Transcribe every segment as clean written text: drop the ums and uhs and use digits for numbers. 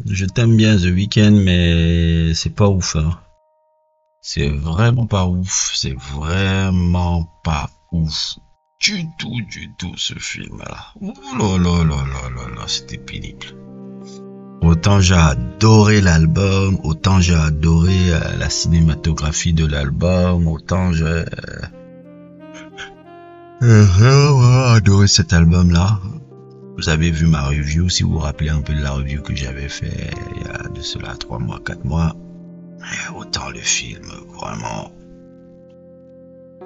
Je t'aime bien The Weeknd, mais c'est pas ouf, hein. C'est vraiment pas ouf. C'est vraiment pas ouf. Du tout, ce film-là. Ouh là là là là là là, c'était pénible. Autant j'ai adoré l'album, autant j'ai adoré la cinématographie de l'album, autant j'ai vraiment adoré cet album-là. Vous avez vu ma review, si vous vous rappelez un peu de la review que j'avais fait il y a de cela 3 mois, 4 mois. Et autant le film, vraiment,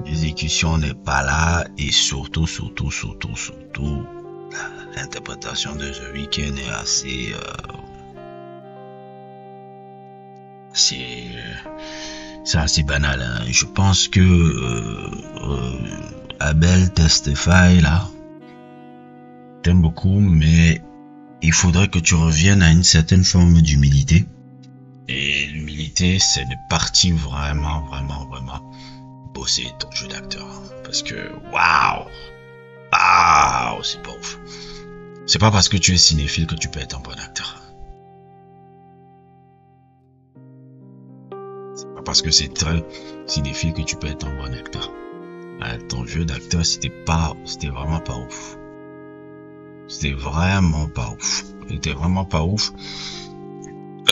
l'exécution n'est pas là et surtout, l'interprétation de The Weeknd est assez, c'est assez banal, hein. Je pense que Abel Tesfaye là, t'aime beaucoup, mais il faudrait que tu reviennes à une certaine forme d'humilité. Et l'humilité, c'est de partir vraiment bosser ton jeu d'acteur. Parce que, waouh, c'est pas ouf. C'est pas parce que tu es cinéphile que tu peux être un bon acteur. C'est pas parce que c'est très cinéphile que tu peux être un bon acteur. Ton jeu d'acteur, c'était vraiment pas ouf. C'était vraiment pas ouf.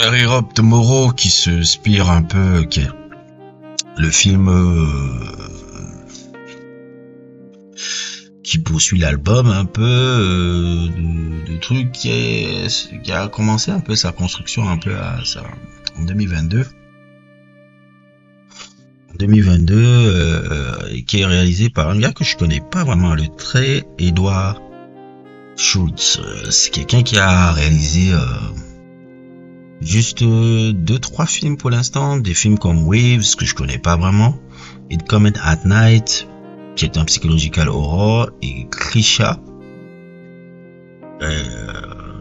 Europe Tomorrow qui se inspire un peu, le film qui poursuit l'album un peu, de trucs qui a commencé un peu sa construction un peu en 2022. Qui est réalisé par un gars que je connais pas vraiment, le très Edward Schultz. C'est quelqu'un qui a réalisé juste 2-3 films pour l'instant, des films comme Waves que je connais pas vraiment, It Comes at Night qui est un psychological horror, et Krisha.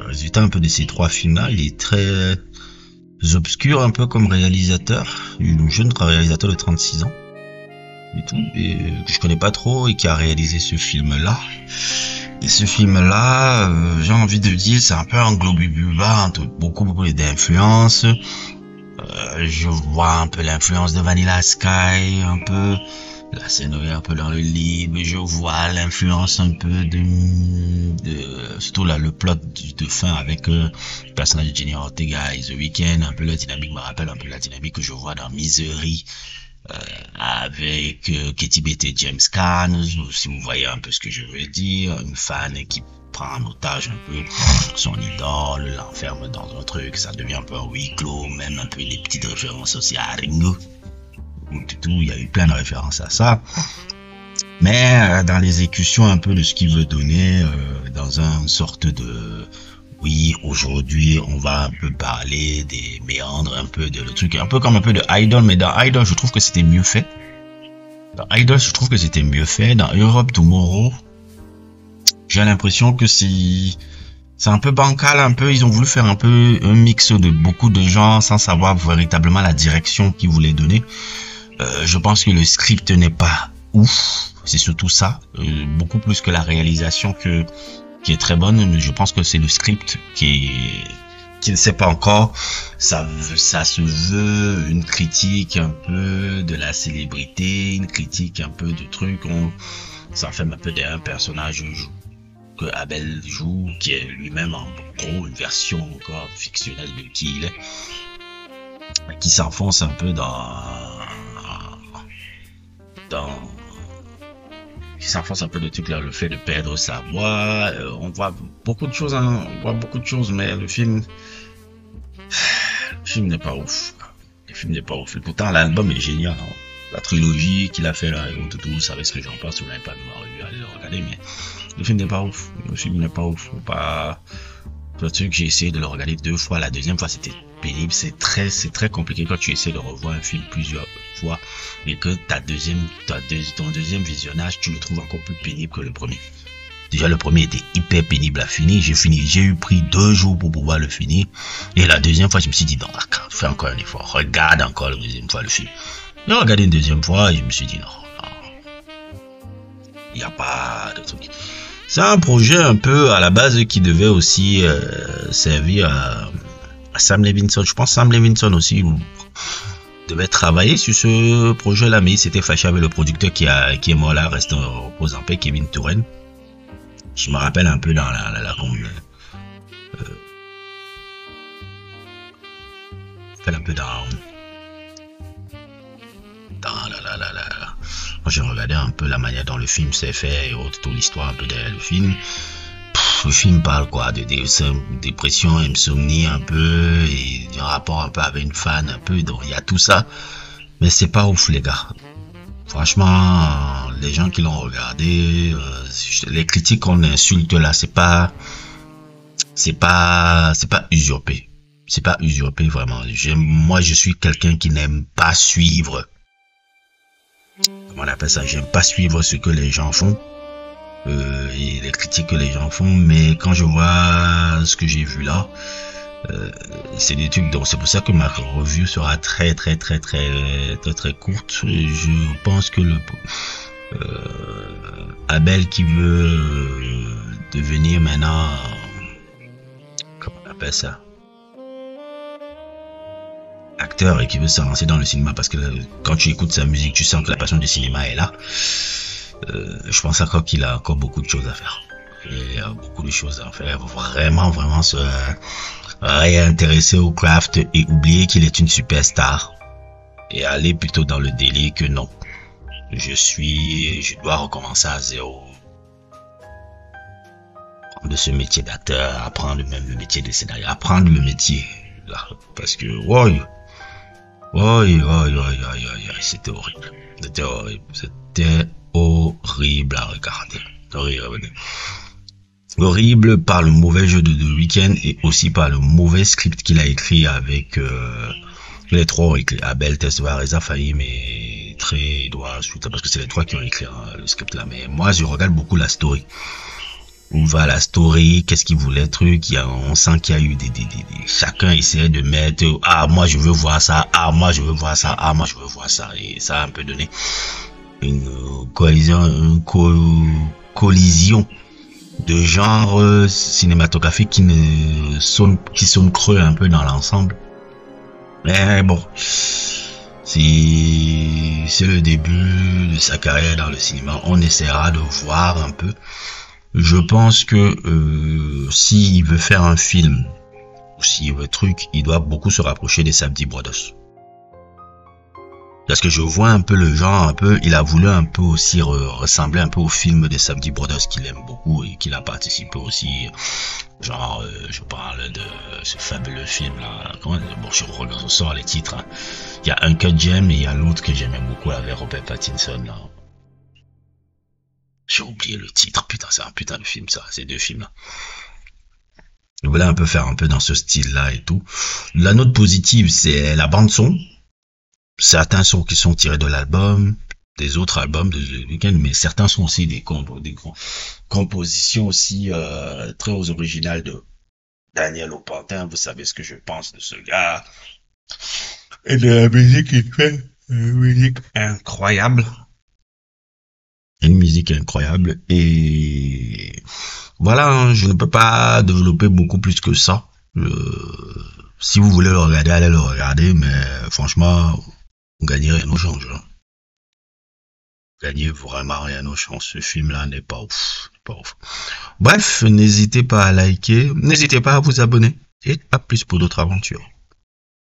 Résultat un peu de ces 3 films là, il est très obscur un peu comme réalisateur, un jeune réalisateur de 36 ans et tout, et que je connais pas trop, et qui a réalisé ce film là. Et ce film-là, j'ai envie de dire, c'est un peu un globububa entre beaucoup d'influences. Je vois un peu l'influence de Vanilla Sky, un peu la scénario un peu dans le libre. Je vois l'influence un peu surtout là, le plot de fin avec le personnage de Jenny Ortega et The Weeknd. Un peu la dynamique me rappelle un peu la dynamique que je vois dans Misery. Avec Katy Bates et James Caan, si vous voyez un peu ce que je veux dire, une fan qui prend en otage un peu son idole, l'enferme dans un truc, ça devient un peu un huis clos, même un peu des petites références aussi à Ringo, tout, il y a eu plein de références à ça, mais dans l'exécution un peu de ce qu'il veut donner, dans une sorte de oui, aujourd'hui, on va un peu parler des méandres, un peu de le truc, un peu comme un peu de Idol, mais dans Idol, je trouve que c'était mieux fait. Dans Europe Tomorrow, j'ai l'impression que c'est un peu bancal, un peu, ils ont voulu faire un peu un mix de beaucoup de gens sans savoir véritablement la direction qu'ils voulaient donner. Je pense que le script n'est pas ouf, c'est surtout ça, beaucoup plus que la réalisation qui est très bonne, mais je pense que c'est le script qui ne sait pas encore. Ça se veut une critique un peu de la célébrité, une critique un peu de trucs. Ça fait un peu d'un personnage que Abel joue, qui est lui-même en gros une version encore fictionnelle de qui il est, qui s'enfonce un peu qui s'enfonce un peu le truc là, le fait de perdre sa voix. On voit beaucoup de choses, mais le film n'est pas ouf. Pourtant l'album est génial, hein. La trilogie qu'il a fait là, et tout, vous savez ce que j'en pense. Si vous n'avez pas de ma revue, allez le regarder, mais le film n'est pas ouf. Le truc, j'ai essayé de le regarder 2 fois. La deuxième fois, c'était pénible. C'est très compliqué quand tu essaies de revoir un film plusieurs fois et que ton deuxième visionnage, tu le trouves encore plus pénible que le premier. Déjà, le premier était hyper pénible à finir. J'ai eu pris 2 jours pour pouvoir le finir. Et la deuxième fois, je me suis dit, non, fais encore un effort. Regarde encore la deuxième fois le film. J'ai regardé une deuxième fois et je me suis dit, non. Il n'y a pas de truc. C'est un projet un peu à la base qui devait aussi servir à Sam Levinson. Je pense Sam Levinson aussi devait travailler sur ce projet-là, mais il s'était fâché avec le producteur qui est mort là, reste en repose en paix, Kevin Touren. Je me rappelle un peu dans la un peu dans Moi, j'ai regardé un peu la manière dont le film s'est fait et toute l'histoire un peu derrière le film. Le film parle quoi de dépression, insomnie un peu et du rapport un peu avec une fan un peu, donc il y a tout ça, mais c'est pas ouf les gars. Franchement, les gens qui l'ont regardé, les critiques qu'on insulte là, c'est pas usurpé. C'est pas usurpé vraiment. Moi, je suis quelqu'un qui n'aime pas suivre. Comment on appelle ça? J'aime pas suivre ce que les gens font. Et les critiques que les gens font, mais quand je vois ce que j'ai vu là, c'est des trucs, donc c'est pour ça que ma review sera très courte. Je pense que Abel qui veut devenir maintenant, comment on appelle ça, acteur, et qui veut se lancer dans le cinéma, parce que quand tu écoutes sa musique, tu sens que la passion du cinéma est là. Je pense encore qu'il a encore beaucoup de choses à faire. Il y a beaucoup de choses à faire. Vraiment se réintéresser au craft et oublier qu'il est une superstar. Et aller plutôt dans le délire que non. Je dois recommencer à zéro. Apprendre ce métier d'acteur, apprendre même le métier de scénario, apprendre le métier. Là, parce que, c'était horrible. C'était horrible à regarder. Horrible par le mauvais jeu de The Weeknd et aussi par le mauvais script qu'il a écrit avec les trois ont écrit Abel, Tesfaye, Reza Fahim et Trey Edouard, parce que c'est les trois qui ont écrit le script là. Mais moi, je regarde beaucoup la story. Où va la story, qu'est-ce qu'il voulait, on sent qu'il y a eu chacun essayait de mettre, moi je veux voir ça, moi je veux voir ça, moi je veux voir ça, et ça a un peu donné une collision de genre cinématographique qui sonne creux un peu dans l'ensemble. Mais bon, c'est le début de sa carrière dans le cinéma. On essaiera de voir un peu. Je pense que s'il veut faire un film ou s'il veut il doit beaucoup se rapprocher des Safdie Brothers. Parce que je vois un peu le genre, il a voulu un peu aussi ressembler un peu au film des Safdie Brothers qu'il aime beaucoup et qu'il a participé aussi. Genre, je parle de ce fabuleux film là. Je ressors les titres. Hein. Il y a Uncut Gem et il y a l'autre que j'aimais beaucoup avec Robert Pattinson là. J'ai oublié le titre, putain, c'est un putain de film ça, ces deux films là. Je voulais un peu faire un peu dans ce style là et tout. La note positive, c'est la bande son. Certains sons qui sont tirés de l'album, des autres albums de The Weeknd, mais certains sont aussi des compositions aussi très originales de Daniel Aupantin. Vous savez ce que je pense de ce gars. Et de la musique qu'il fait, une musique incroyable. Une musique incroyable. Et voilà, hein, je ne peux pas développer beaucoup plus que ça. Si vous voulez le regarder, allez le regarder, mais franchement, vous gagnez rien au change. Hein. Vous gagnez vraiment rien au change. Ce film-là n'est pas ouf. Bref, n'hésitez pas à liker, n'hésitez pas à vous abonner. Et à plus pour d'autres aventures.